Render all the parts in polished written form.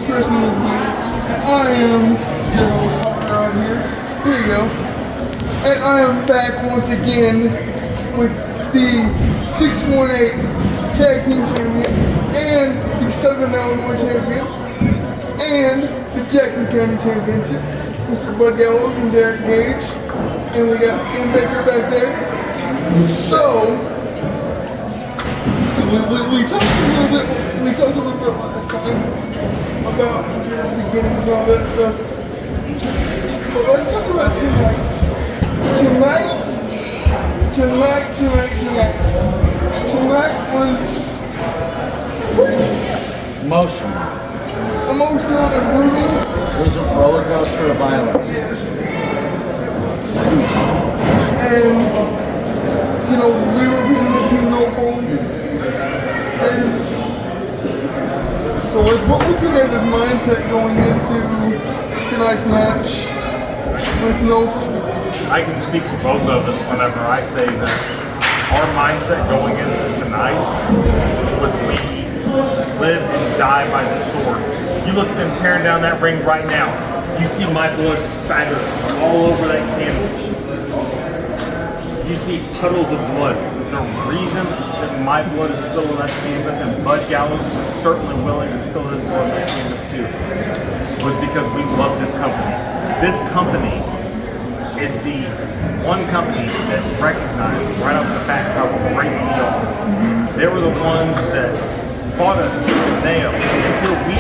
Freshman with you, and I am your host Hot Rod here. Here you go. And I am back once again with the 618 Tag Team Champion and the Southern Illinois Champion and the Jackson County Championship, Mr. Bud Gallows and Derek Gage, and we got Ian Baker back there. So we talked a little bit last time about your beginnings and all that stuff. But let's talk about tonight. Tonight was pretty emotional and brutal. It was a roller coaster of violence. Yes. And, you know, we represent Team No Phone. So what was your guys' mindset going into tonight's match with no... I can speak for both of us whenever I say that our mindset going into tonight was we live and die by the sword. You look at them tearing down that ring right now, you see my blood spattered all over that canvas. You see puddles of blood. The reason that my blood is still on that canvas and Bud Gallows was certainly willing to spill his blood on that canvas too was because we love this company. This company is the one company that recognized right off the bat how great we are. They were the ones that fought us tooth and nail until we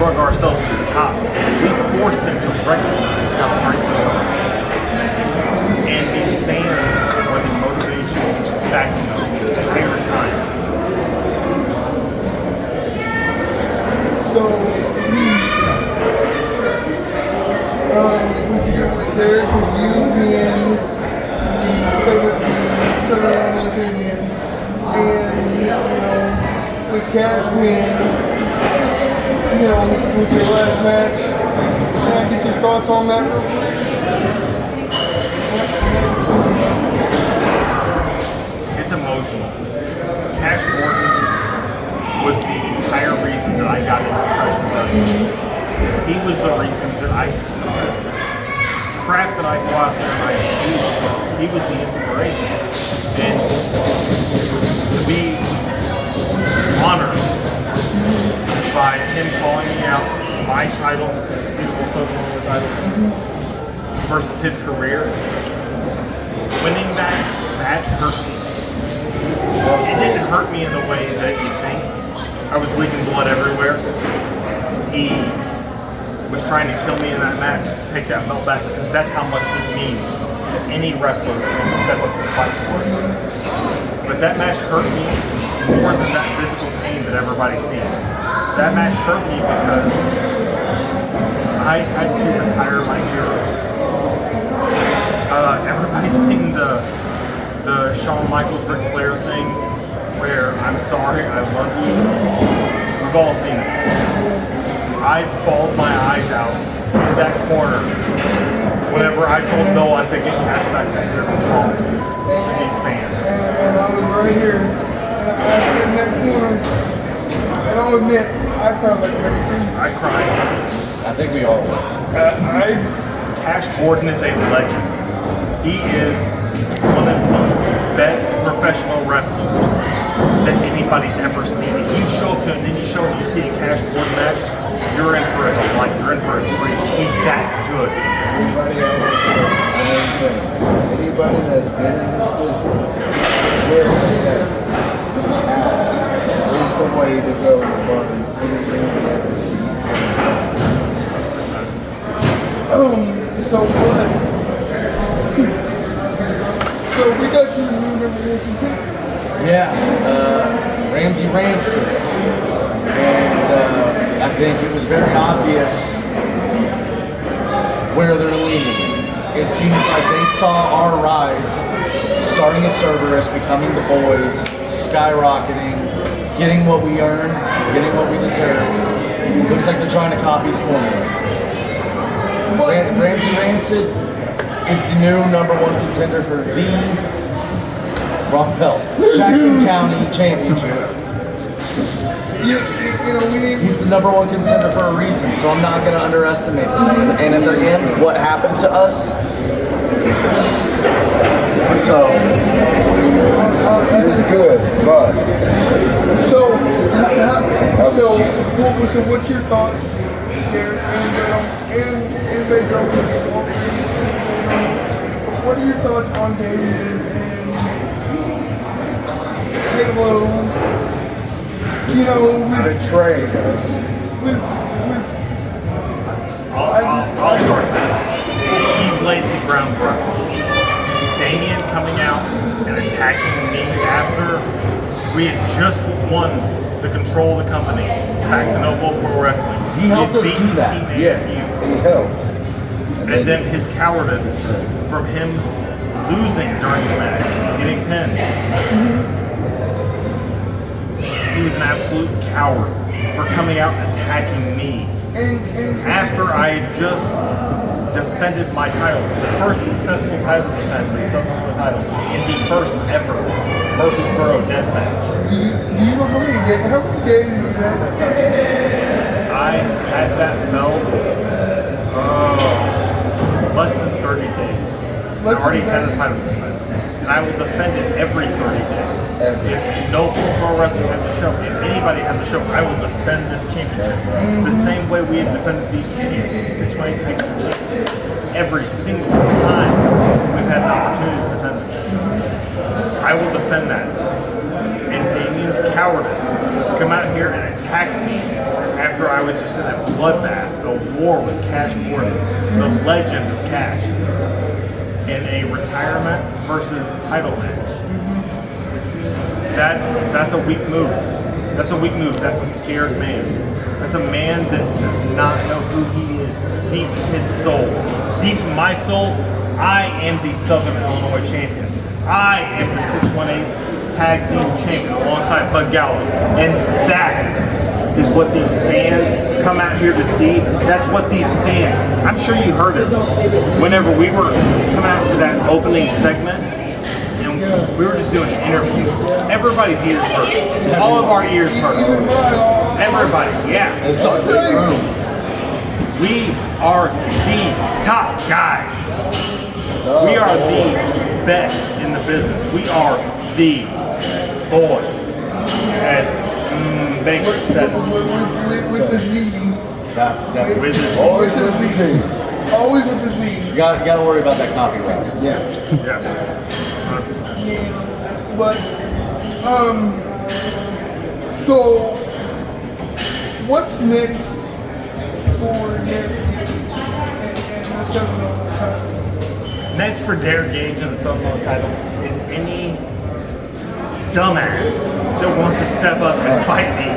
drug ourselves to the top. We forced them to recognize how great we are. And these fans are the motivation backing us the entire time. So, Derek, with you being the Southern Illinois champion, and, you know, with Cash being, you know, with your last match, can I get your thoughts on that real quick? It's emotional. Cash Morgan was the entire reason that I got into professional wrestling. He was the reason that I started this crap that I go out there and I do. He was the inspiration. And to be honored by him calling me out my title, this beautiful Southern Illinois title, versus his career, winning that match hurt me. It didn't hurt me in the way that you think. I was leaking blood everywhere. He was trying to kill me in that match to take that belt back because that's how much this means to any wrestler that wants to step up and fight for it. But that match hurt me more than that physical pain that everybody's seeing. That match hurt me because I had to retire my hero. Everybody's seen the Shawn Michaels Ric Flair thing where I'm sorry, I love you. We've all seen it. I bawled my eyes out in that corner. Whenever I told Noah, I said, get Cash back there and talk to these fans. And I was right here, and I stood in that corner, and I'll admit, I cried like a baby too. I cried. I think we all were. Cash Borden is a legend. He is one of the best professional wrestlers that anybody's ever seen. If you show up to an indie show and you see a Cash Borden match, you're in for a delight. You're in for a treat. He's that good. Everybody else said the same thing. Anybody that's been in this business will attest. Cash is the way to go in the bottom. So what? So we got you new representation too? Yeah, Ramsey Ransom. And I think it was very obvious where they're leading. It seems like they saw our rise, starting as Cerberus, becoming the Boyz, skyrocketing, getting what we earned, getting what we deserve. Looks like they're trying to copy the formula. Ramsey Rancid is the new #1 contender for the wrong belt, Jackson County Championship. you know, we need. He's the number one contender for a reason, so I'm not going to underestimate him. And in the end, what happened to us? So, It was good, but So, so what's your thoughts, Derek and Baker? What are your thoughts on Damien and Halo? You know, betrayed us. with I'll start this. He laid the groundwork. Damien coming out and attacking me after we had just won the control of the company back to Novo Pro Wrestling. He helped us beaten do that. Team Yeah, AFU. he helped. And then his cowardice from him losing during the match, getting pinned. He was an absolute coward for coming out and attacking me after I had just defended my title, the first successful title defense in the Southern title in the first ever Murfreesboro death match. Do you know how many days you had that time? I had that belt less than 30 days. I already had a title defense, and I will defend it every 30 days. If no pro wrestling has a show, if anybody has a show, I will defend this championship the same way we have defended these champions, 6-way tag team champions. Every single time we've had an opportunity to defend them, I will defend that. And Damien's cowardice to come out here and attack me after I was just in a bloodbath, a war with Cash Gordon, the legend of Cash, in a retirement versus title match. That's a weak move. That's a weak move. That's a scared man. That's a man that does not know who he is deep in his soul. Deep in my soul, I am the Southern Illinois champion. I am the 618 tag team champion alongside Bud Gallows. And that is what these fans come out here to see. That's what these fans, I'm sure you heard it whenever we were coming out to that opening segment. We were just doing an interview. Everybody's ears hurt. All of our ears hurt. Everybody, yeah. it's a big room. We are the top guys. We are the best in the business. We are the boys. As Baker said. With the Z. Definitely. With the Always with the Z. Always with the Z. You gotta worry about that copyright. Yeah. yeah. 100%. Yeah, but so what's next for Derek Gage and the 7-0 title? Next for Derek Gage in the Southern title is any dumbass that wants to step up and fight me.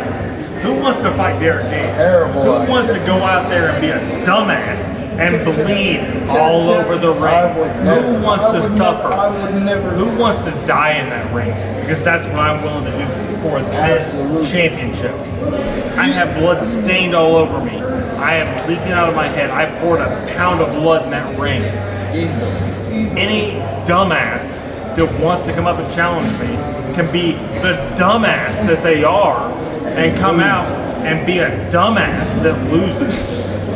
Who wants to fight Derek Gage? Terrible. Who wants to go out there and be a dumbass and bleed all over the ring? Who wants to suffer? I would never. Who wants to die in that ring? Because that's what I'm willing to do for this championship. I have blood stained all over me. I am leaking out of my head. I poured a pound of blood in that ring. Easily. Any dumbass that wants to come up and challenge me can be the dumbass that they are and come out and be a dumbass that loses.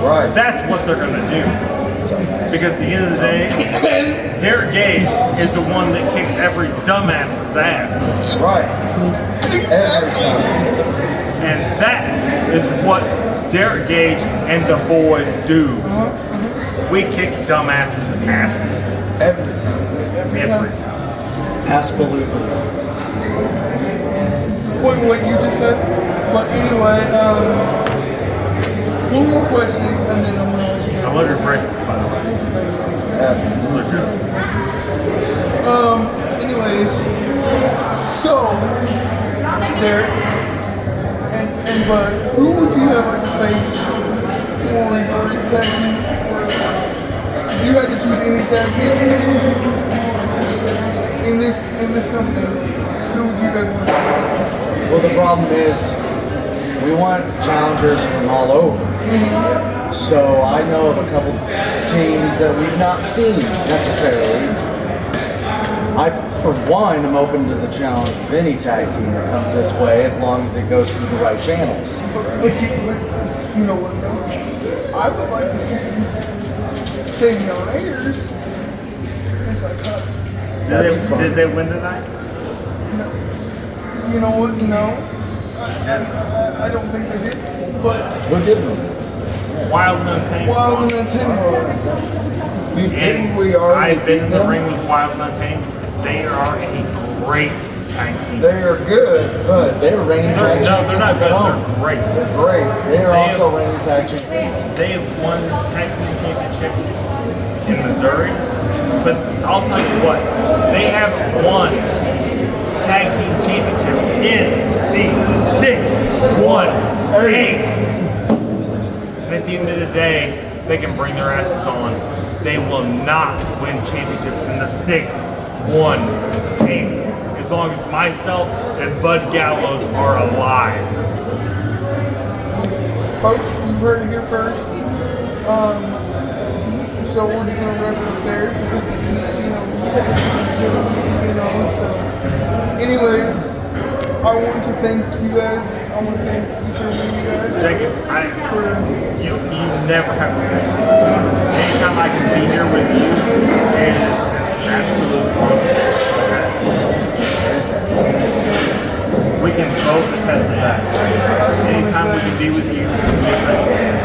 Right. That's what they're going to do. Because at the end of the day, Derek Gage is the one that kicks every dumbass's ass. Right. Every time. And that is what Derek Gage and the boys do. We kick dumbasses' asses. Every time. Every time. Absolutely. What you just said? But anyway, one more question, and then I'm gonna let you go. I love your bracelets, by the way. Absolutely. Those are good. Anyways, so Derek and Bud, who would you have like to face for your tag team? If you had to choose any tag team in this company, who would you guys want to face? Well, the problem is we want challengers from all over. So I know of a couple teams that we've not seen necessarily. I For one, I'm open to the challenge of any tag team that comes this way, as long as it goes through the right channels. But you know what though? I would like to see Sammy on Ayers as a cut. Did they win tonight? No. You know what? No. I don't think they did. But Who did win? Wild and Untamed. Wild and Untamed. And we already I've been in beat the them? ring with Wild and Untamed. They are a great tag team. They are good, but They're reigning tag No, they're champions not of good. their own. They're great. they're great. They're They also have- reigning tag champions. They have won tag team championships in Missouri, but I'll tell you what, they haven't won tag team championships in the 6-1-8. And at the end of the day, they can bring their asses on. They will not win championships in the 6-1-8 as long as myself and Bud Gallows are alive. Folks, you've heard it here first. So we're just gonna wrap it up there because so. Anyways, I want to thank you guys. I want to thank each one of you guys. Jenkins, for you never have to thank me. Anytime I can be here with you is an absolute honor. We can both attest to that. Anytime we can be with you, we appreciate it.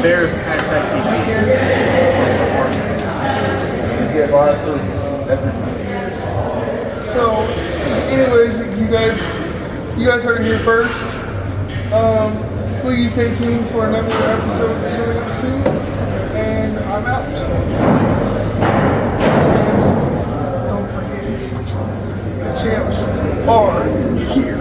There's hashtag PP. you get our approval every time. So, anyways, you guys heard it here first. Please stay tuned for another episode coming up soon. And I'm out. And don't forget, the champs are here.